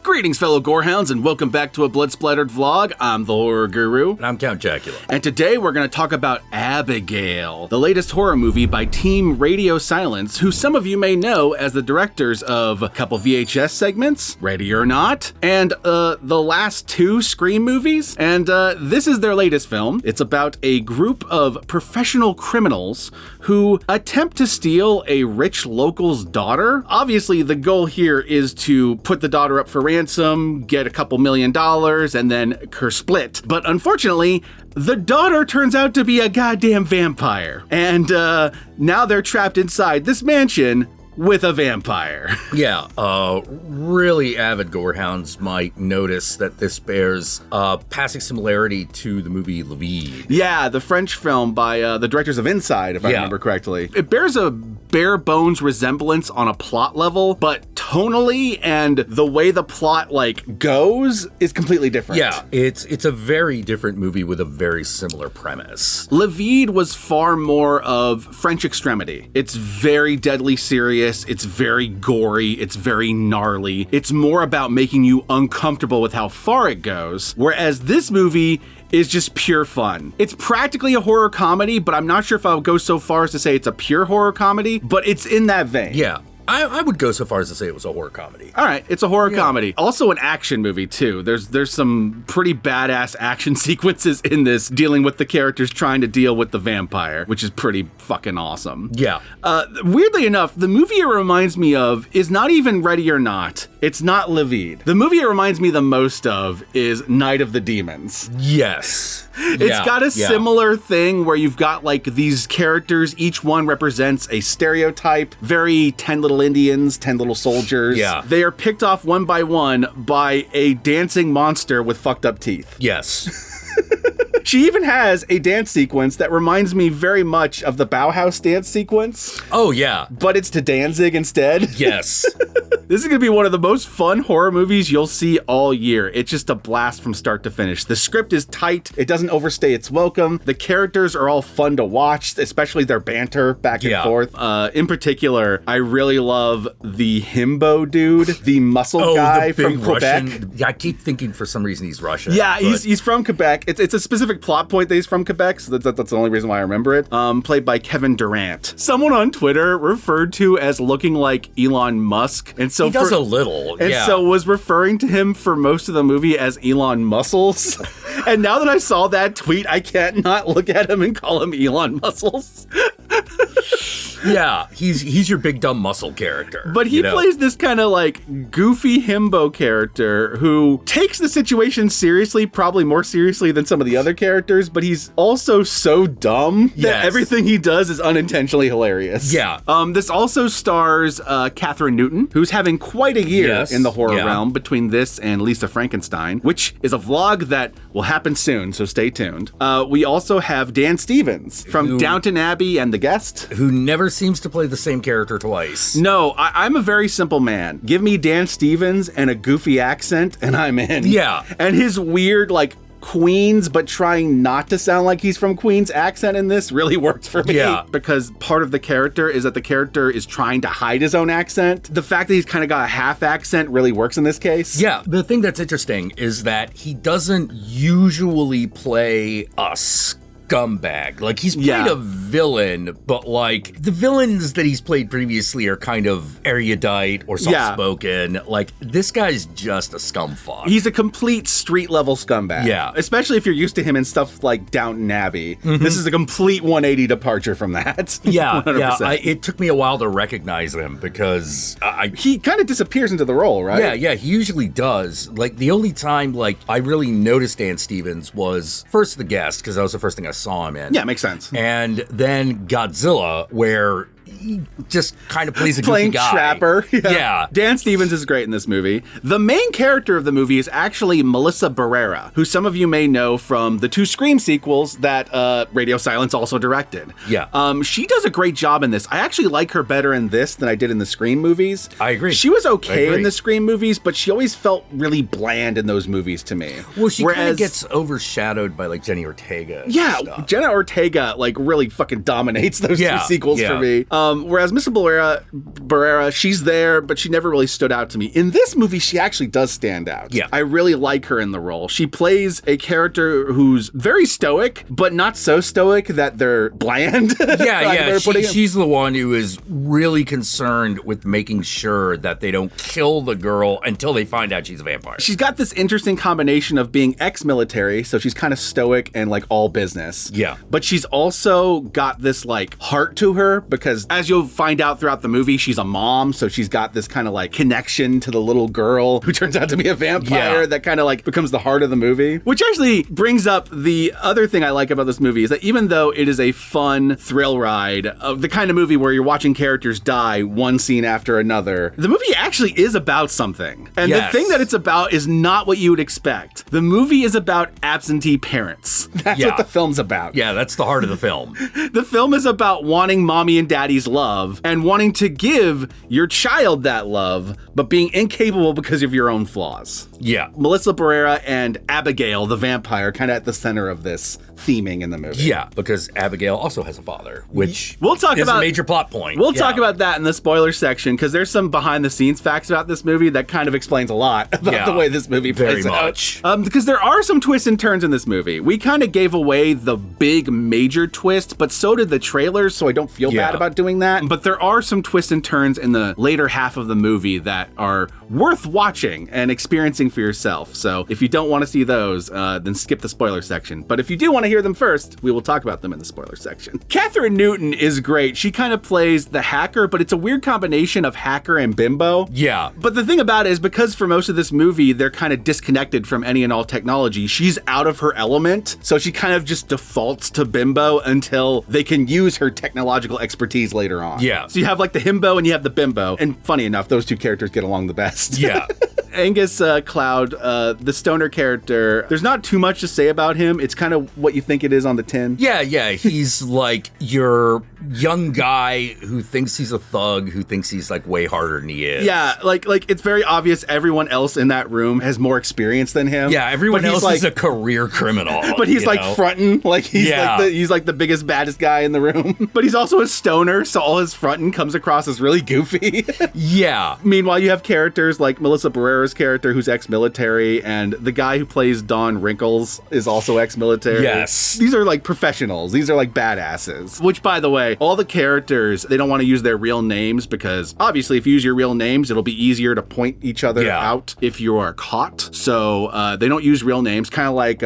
Greetings, fellow Gorehounds, and welcome back to a Blood Splattered vlog. I'm the Horror Guru. And I'm Count Jackula. And today we're going to talk about Abigail, the latest horror movie by Team Radio Silence, who some of you may know as the directors of a couple VHS segments, Ready or Not, and the last two Scream movies. And this is their latest film. It's about a group of professional criminals who attempt to steal a rich local's daughter. Obviously, the goal here is to put the daughter up for ransom, get a couple $1 million, and then her split. But unfortunately, the daughter turns out to be a goddamn vampire. And now they're trapped inside this mansion with a vampire. Yeah, really avid Gorehounds might notice that this bears passing similarity to the movie Le Vide. Yeah, the French film by the directors of Inside, if I remember correctly. It bears a bare bones resemblance on a plot level, but tonally and the way the plot goes is completely different. Yeah, it's a very different movie with a very similar premise. Le Vide was far more of French Extremity. It's very deadly serious. It's very gory. It's very gnarly. It's more about making you uncomfortable with how far it goes. Whereas this movie is just pure fun. It's practically a horror comedy, but I'm not sure if I would go so far as to say it's a pure horror comedy, but it's in that vein. Yeah. I would go so far as to say it was a horror comedy. All right, it's a horror comedy. Also an action movie, too. There's some pretty badass action sequences in this, dealing with the characters trying to deal with the vampire, which is pretty fucking awesome. Yeah. Weirdly enough, the movie it reminds me of is not even Ready or Not. It's not Le Vide. The movie it reminds me the most of is Night of the Demons. Yes. It's got a similar thing where you've got these characters, each one represents a stereotype, very 10 little Indians, 10 little soldiers. Yeah. They are picked off one by one by a dancing monster with fucked up teeth. Yes. She even has a dance sequence that reminds me very much of the Bauhaus dance sequence. Oh, yeah. But it's to Danzig instead. Yes. This is going to be one of the most fun horror movies you'll see all year. It's just a blast from start to finish. The script is tight. It doesn't overstay its welcome. The characters are all fun to watch, especially their banter back and forth. In particular, I really love the himbo dude, the muscle guy from Quebec. Russian. I keep thinking for some reason he's Russian. Yeah, he's from Quebec. It's a specific plot point that he's from Quebec, so that's the only reason why I remember it. Played by Kevin Durand. Someone on Twitter referred to as looking like Elon Musk, and so he does a little, and so was referring to him for most of the movie as Elon Muscles. And now that I saw that tweet, I can't not look at him and call him Elon Muscles. Yeah, he's your big dumb muscle character. But he plays this kind of goofy himbo character who takes the situation seriously, probably more seriously than some of the other characters, but he's also so dumb that everything he does is unintentionally hilarious. Yeah. This also stars Kathryn Newton, who's having quite a year in the horror realm between this and Lisa Frankenstein, which is a vlog that will happen soon, so stay tuned. We also have Dan Stevens from Downton Abbey and The Guest. Who never seems to play the same character twice. No, I'm a very simple man. Give me Dan Stevens and a goofy accent, and I'm in. Yeah. And his weird, Queens, but trying not to sound like he's from Queens accent in this really works for me. Yeah. Because part of the character is that the character is trying to hide his own accent. The fact that he's kind of got a half accent really works in this case. Yeah. The thing that's interesting is that he doesn't usually play a scumbag. He's played a villain, but the villains that he's played previously are kind of erudite or soft-spoken. This guy's just a scumfuck. He's a complete street-level scumbag. Yeah. Especially if you're used to him in stuff like Downton Abbey. Mm-hmm. This is a complete 180 departure from that. Yeah, 100%. Yeah. It took me a while to recognize him because he kind of disappears into the role, right? Yeah, he usually does. The only time, I really noticed Dan Stevens was first The Guest, because that was the first thing I saw him in. Yeah, makes sense. And then Godzilla, where he just kind of plays a goofy guy. Trapper. Yeah. Dan Stevens is great in this movie. The main character of the movie is actually Melissa Barrera, who some of you may know from the two Scream sequels that Radio Silence also directed. Yeah. She does a great job in this. I actually like her better in this than I did in the Scream movies. I agree. She was okay in the Scream movies, but she always felt really bland in those movies to me. Well, she kind of gets overshadowed by Jenny Ortega. Yeah, Jenna Ortega really fucking dominates those two sequels for me. Whereas Mrs. Barrera, she's there, but she never really stood out to me. In this movie, she actually does stand out. Yeah. I really like her in the role. She plays a character who's very stoic, but not so stoic that they're bland. She's the one who is really concerned with making sure that they don't kill the girl until they find out she's a vampire. She's got this interesting combination of being ex-military, so she's kind of stoic and like all business. Yeah. But she's also got this like heart to her because as you'll find out throughout the movie, she's a mom, so she's got this kind of like connection to the little girl who turns out to be a vampire that kind of like becomes the heart of the movie. Which actually brings up the other thing I like about this movie is that even though it is a fun thrill ride of the kind of movie where you're watching characters die one scene after another, the movie actually is about something. And the thing that it's about is not what you would expect. The movie is about absentee parents. That's what the film's about. Yeah, that's the heart of the film. The film is about wanting mommy and daddy's love and wanting to give your child that love, but being incapable because of your own flaws. Yeah. Melissa Barrera and Abigail, the vampire, kind of at the center of this theming in the movie. Yeah, because Abigail also has a father, which is a major plot point. We'll talk about that in the spoiler section, because there's some behind-the-scenes facts about this movie that kind of explains a lot about the way this movie plays out. Because there are some twists and turns in this movie. We kind of gave away the big major twist, but so did the trailers, so I don't feel bad about doing that. But there are some twists and turns in the later half of the movie that are worth watching and experiencing for yourself. So if you don't want to see those, then skip the spoiler section. But if you do want to hear them first, we will talk about them in the spoiler section. Kathryn Newton is great. She kind of plays the hacker, but it's a weird combination of hacker and bimbo. Yeah. But the thing about it is because for most of this movie, they're kind of disconnected from any and all technology, she's out of her element. So she kind of just defaults to bimbo until they can use her technological expertise later on. Yeah. So you have like the himbo and you have the bimbo. And funny enough, those two characters get along the best. Yeah. Angus Cloud, the stoner character, there's not too much to say about him. It's kind of what you think it is on the tin. Yeah. He's like your young guy who thinks he's a thug, who thinks he's like way harder than he is. Yeah, like it's very obvious everyone else in that room has more experience than him. Yeah, everyone else is a career criminal. But he's like fronting, like he's like the biggest, baddest guy in the room. But he's also a stoner, so all his fronting comes across as really goofy. Yeah. Meanwhile, you have characters like Melissa Barrera's character, who's ex-military, and the guy who plays Don Wrinkles is also ex-military. Yes. These are like professionals. These are like badasses. Which, by the way, all the characters, they don't want to use their real names because obviously if you use your real names, it'll be easier to point each other out if you are caught. So they don't use real names, kind of like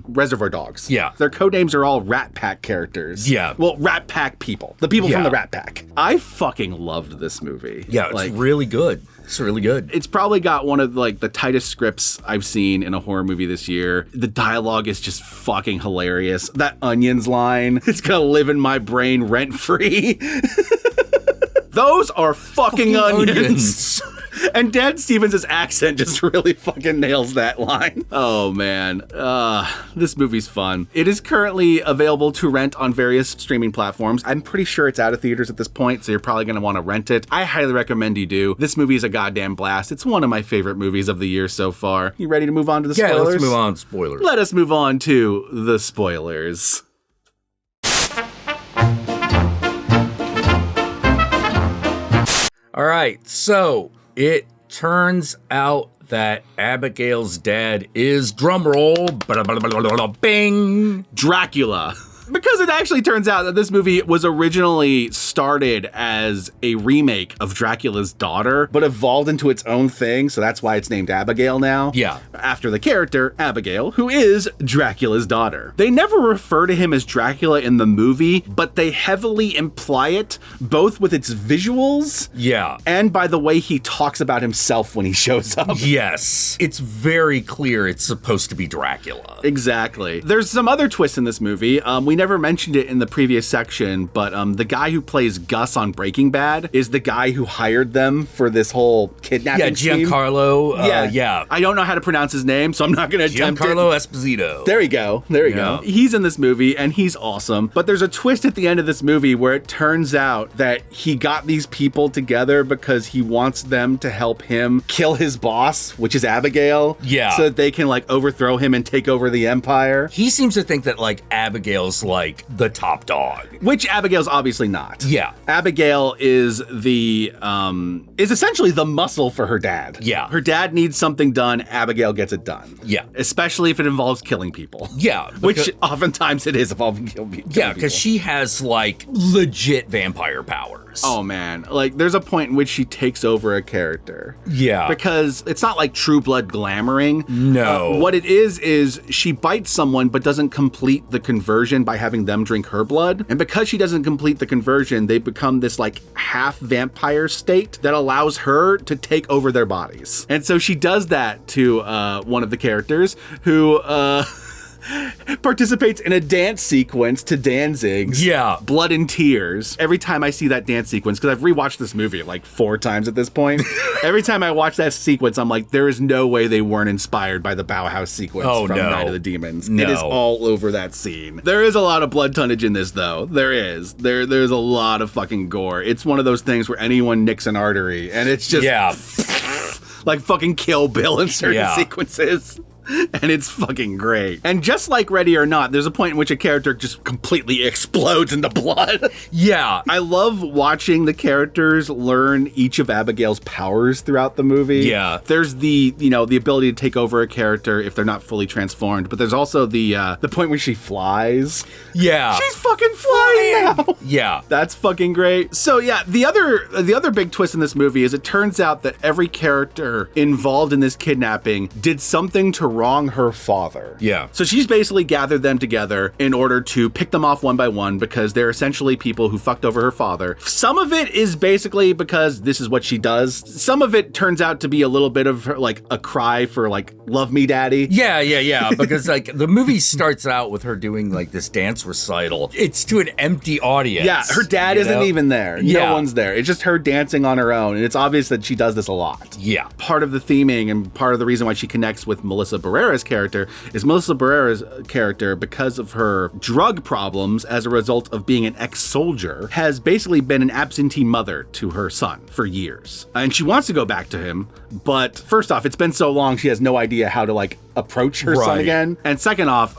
Reservoir Dogs. Yeah. Their code names are all Rat Pack characters. Yeah. Well, Rat Pack people. The people from the Rat Pack. I fucking loved this movie. Yeah, it's really good. It's really good. It's probably got one of like the tightest scripts I've seen in a horror movie this year. The dialogue is just fucking hilarious. That onions line, it's gonna live in my brain rent free. Those are fucking onions. And Dan Stevens' accent just really fucking nails that line. Oh man, this movie's fun. It is currently available to rent on various streaming platforms. I'm pretty sure it's out of theaters at this point, so you're probably gonna want to rent it. I highly recommend you do. This movie is a goddamn blast. It's one of my favorite movies of the year so far. You ready to move on to the spoilers? Yeah, let's move on to spoilers. Let us move on to the spoilers. All right, so it turns out that Abigail's dad is, drumroll, bing, Dracula. Because it actually turns out that this movie was originally started as a remake of Dracula's Daughter, but evolved into its own thing, so that's why it's named Abigail now. Yeah. After the character, Abigail, who is Dracula's daughter. They never refer to him as Dracula in the movie, but they heavily imply it, both with its visuals and by the way he talks about himself when he shows up. Yes. It's very clear it's supposed to be Dracula. Exactly. There's some other twists in this movie. We never mentioned it in the previous section, but the guy who plays Gus on Breaking Bad is the guy who hired them for this whole kidnapping scheme. Giancarlo. I don't know how to pronounce his name, so I'm not going to attempt it. Giancarlo Esposito. There we go. He's in this movie, and he's awesome. But there's a twist at the end of this movie where it turns out that he got these people together because he wants them to help him kill his boss, which is Abigail. Yeah. So that they can like overthrow him and take over the empire. He seems to think that like Abigail's like the top dog. Which Abigail's obviously not. Yeah. Abigail is is essentially the muscle for her dad. Yeah. Her dad needs something done, Abigail gets it done. Yeah. Especially if it involves killing people. Yeah. Which oftentimes it is involving killing people. Yeah, because she has, like, legit vampire powers. Oh, man. Like, there's a point in which she takes over a character. Yeah. Because it's not like True Blood glamoring. No. What it is she bites someone but doesn't complete the conversion by having them drink her blood. And because she doesn't complete the conversion, they become this, like, half vampire state that allows her to take over their bodies. And so she does that to one of the characters who participates in a dance sequence to Danzig's Blood and Tears. Every time I see that dance sequence, because I've rewatched this movie like 4 times at this point, every time I watch that sequence, I'm like, there is no way they weren't inspired by the Bauhaus sequence from Night of the Demons. It is all over that scene. There is a lot of blood tonnage in this, though. There is. There's a lot of fucking gore. It's one of those things where anyone nicks an artery, and it's just like fucking Kill Bill in certain sequences. And it's fucking great. And just like Ready or Not, there's a point in which a character just completely explodes into blood. Yeah. I love watching the characters learn each of Abigail's powers throughout the movie. Yeah. There's the ability to take over a character if they're not fully transformed, but there's also the point where she flies. Yeah. She's fucking flying now. Yeah. That's fucking great. So yeah, the other big twist in this movie is it turns out that every character involved in this kidnapping did something to wrong her father. Yeah. So she's basically gathered them together in order to pick them off one by one because they're essentially people who fucked over her father. Some of it is basically because this is what she does. Some of it turns out to be a little bit of her, like a cry for like, love me, daddy. Yeah. Because like the movie starts out with her doing like this dance recital. It's to an empty audience. Yeah, her dad isn't even there. Yeah. No one's there. It's just her dancing on her own. And it's obvious that she does this a lot. Yeah. Part of the theming and part of the reason why she connects with Melissa Barrera's character is Melissa Barrera's character, because of her drug problems as a result of being an ex-soldier, has basically been an absentee mother to her son for years. And she wants to go back to him, but first off, it's been so long she has no idea how to like approach her son again. And second off,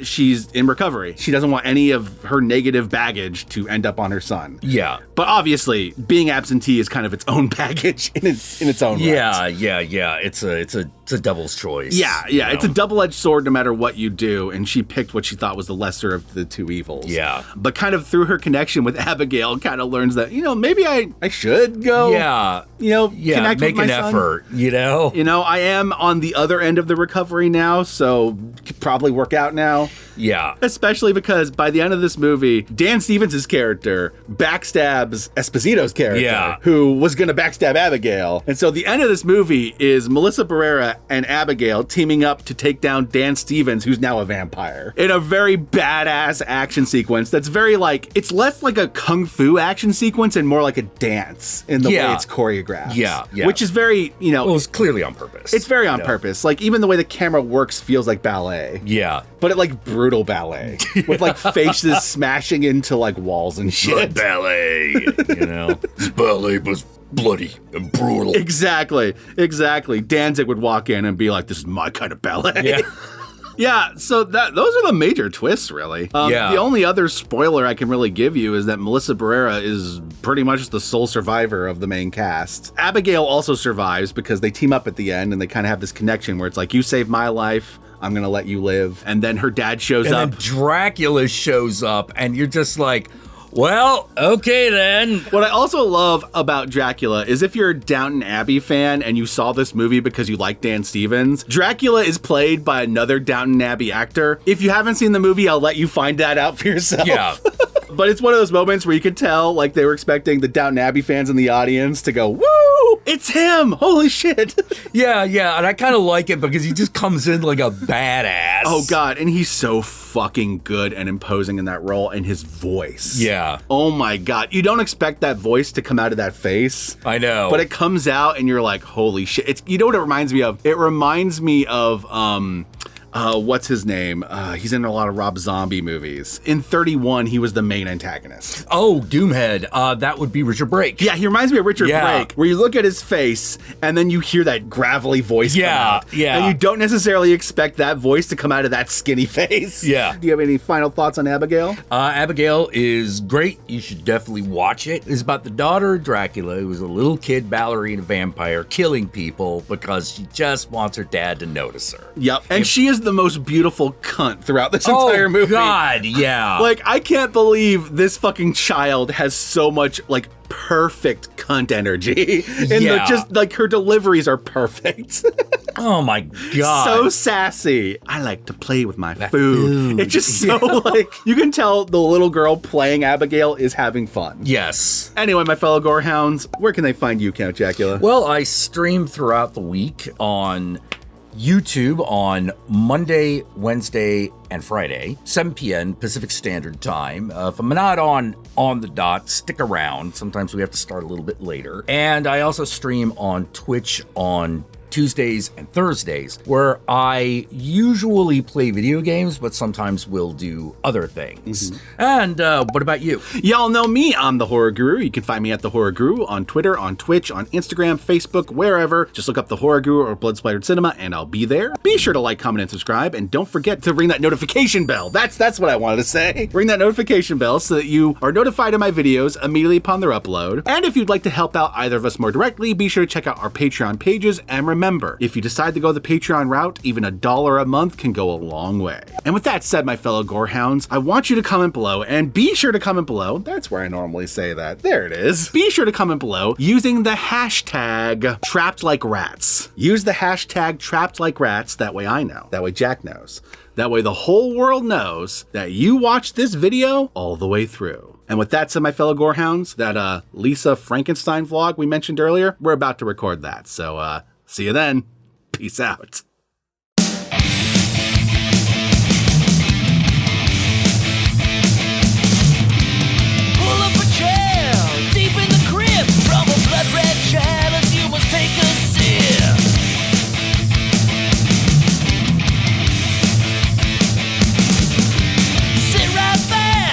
she's in recovery. She doesn't want any of her negative baggage to end up on her son. Yeah. But obviously, being absentee is kind of its own baggage in its own right. Yeah. It's a devil's choice. Yeah. It's a double-edged sword no matter what you do, and she picked what she thought was the lesser of the two evils. Yeah. But kind of through her connection with Abigail, kind of learns that, maybe I should go. Yeah. Connect make with my an son. effort, I am on the other end of the recovery now, so could probably work out now. Yeah. Especially because by the end of this movie, Dan Stevens' character backstabs Esposito's character, who was going to backstab Abigail. And so the end of this movie is Melissa Barrera and Abigail teaming up to take down Dan Stevens, who's now a vampire, in a very badass action sequence that's very like, it's less like a kung fu action sequence and more like a dance in the way it's choreographed. Yeah. Which is very, Well, it's clearly on purpose. It's very on purpose. Like, even the way the camera works feels like ballet. Yeah. But it like brutal ballet with like faces smashing into like walls and shit. Blood ballet, It's ballet, but it's bloody and brutal. Exactly. Danzig would walk in and be like, this is my kind of ballet. Yeah. Yeah, so those are the major twists, really. The only other spoiler I can really give you is that Melissa Barrera is pretty much the sole survivor of the main cast. Abigail also survives because they team up at the end and they kind of have this connection where it's like, you saved my life, I'm gonna let you live. And then her dad shows up. And then Dracula shows up and you're just like, well, okay then. What I also love about Dracula is if you're a Downton Abbey fan and you saw this movie because you like Dan Stevens, Dracula is played by another Downton Abbey actor. If you haven't seen the movie, I'll let you find that out for yourself. Yeah. But it's one of those moments where you could tell like they were expecting the Downton Abbey fans in the audience to go, woo, it's him. Holy shit. Yeah. And I kind of like it because he just comes in like a badass. Oh God. And he's so fucking good and imposing in that role, and his voice. Yeah. Oh my God. You don't expect that voice to come out of that face. I know. But it comes out and you're like, holy shit. You know what it reminds me of? It reminds me of what's his name? He's in a lot of Rob Zombie movies. In 31, he was the main antagonist. Oh, Doomhead. That would be Richard Brake. Yeah, he reminds me of Richard Brake, where you look at his face and then you hear that gravelly voice come out. Yeah. And you don't necessarily expect that voice to come out of that skinny face. Yeah. Do you have any final thoughts on Abigail? Abigail is great. You should definitely watch it. It's about the daughter of Dracula, who was a little kid ballerina vampire killing people because she just wants her dad to notice her. Yep. And she is the most beautiful cunt throughout this entire movie. Oh, God, yeah. Like, I can't believe this fucking child has so much, like, perfect cunt energy. And just, like, her deliveries are perfect. Oh, my God. So sassy. I like to play with my food. It's just so, like, you can tell the little girl playing Abigail is having fun. Yes. Anyway, my fellow gorehounds, where can they find you, Count Jackula? Well, I stream throughout the week on YouTube on Monday, Wednesday, and Friday, 7 p.m. Pacific Standard Time. If I'm not on the dot, stick around. Sometimes we have to start a little bit later. And I also stream on Twitch on Tuesdays and Thursdays, where I usually play video games, but sometimes will do other things. And what about you? Y'all know me. I'm the Horror Guru. You can find me at the Horror Guru on Twitter, on Twitch, on Instagram, Facebook, wherever. Just look up the Horror Guru or Blood Splattered Cinema, and I'll be there. Be sure to like, comment, and subscribe, and don't forget to ring that notification bell. That's what I wanted to say. Ring that notification bell so that you are notified of my videos immediately upon their upload. And if you'd like to help out either of us more directly, be sure to check out our Patreon pages. And remember, if you decide to go the Patreon route, even $1 a month can go a long way. And with that said, my fellow gorehounds, I want you to comment below, and be sure to comment below. That's where I normally say that. There it is. Be sure to comment below using the hashtag trapped like rats. Use the hashtag trapped like rats. That way I know. That way Jack knows. That way the whole world knows that you watched this video all the way through. And with that said, my fellow gorehounds, that Lisa Frankenstein vlog we mentioned earlier, we're about to record that. So see you then. Peace out.